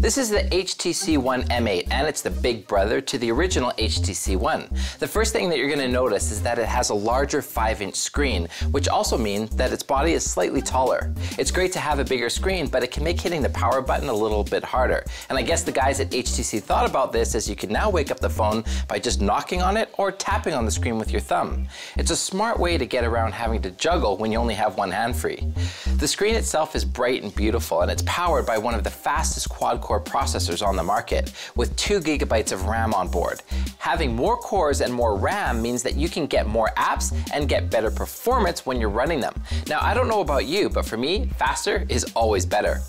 This is the HTC One M8, and it's the big brother to the original HTC One. The first thing that you're going to notice is that it has a larger 5-inch screen, which also means that its body is slightly taller. It's great to have a bigger screen, but it can make hitting the power button a little bit harder. And I guess the guys at HTC thought about this, as you can now wake up the phone by just knocking on it or tapping on the screen with your thumb. It's a smart way to get around having to juggle when you only have one hand free. The screen itself is bright and beautiful, and it's powered by one of the fastest quad-core processors on the market with 2 GB of RAM on board. Having more cores and more RAM means that you can get more apps and get better performance when you're running them. Now, I don't know about you, but for me, faster is always better.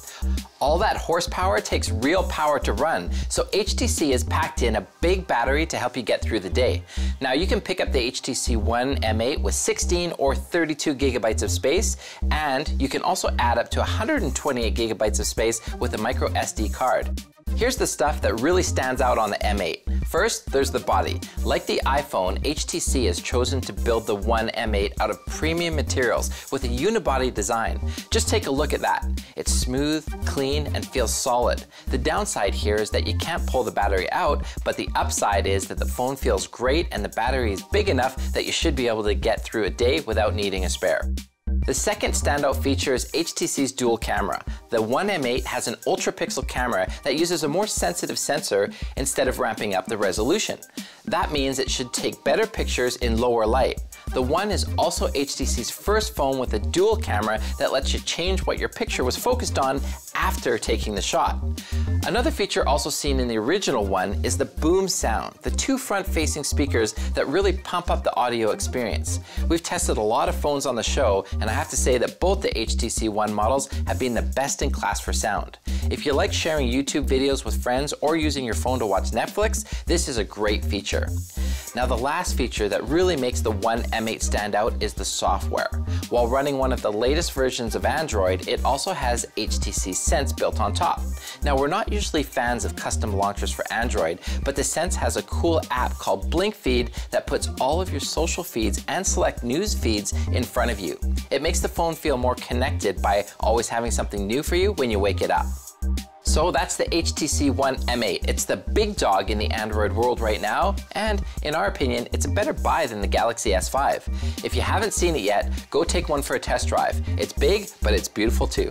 All that horsepower takes real power to run, so HTC has packed in a big battery to help you get through the day. Now, you can pick up the HTC One M8 with 16 or 32 GB of space, and you can also add up to 128 GB of space with a micro SD card. Here's the stuff that really stands out on the M8. First, there's the body. Like the iPhone, HTC has chosen to build the One M8 out of premium materials with a unibody design. Just take a look at that. It's smooth, clean, and feels solid. The downside here is that you can't pull the battery out, but the upside is that the phone feels great and the battery is big enough that you should be able to get through a day without needing a spare. The second standout feature is HTC's dual camera. The One M8 has an ultra-pixel camera that uses a more sensitive sensor instead of ramping up the resolution. That means it should take better pictures in lower light. The One is also HTC's first phone with a dual camera that lets you change what your picture was focused on after taking the shot. Another feature also seen in the original One is the boom sound, the 2 front-facing speakers that really pump up the audio experience. We've tested a lot of phones on the show, and I have to say that both the HTC One models have been the best in class for sound. If you like sharing YouTube videos with friends or using your phone to watch Netflix, this is a great feature. Now, the last feature that really makes the One M8 stand out is the software. While running one of the latest versions of Android, it also has HTC Sense built on top. Now, we're not usually fans of custom launchers for Android, but the Sense has a cool app called Blink Feed that puts all of your social feeds and select news feeds in front of you. It makes the phone feel more connected by always having something new for you when you wake it up. So that's the HTC One M8. It's the big dog in the Android world right now, and in our opinion, it's a better buy than the Galaxy S5. If you haven't seen it yet, go take one for a test drive. It's big, but it's beautiful too.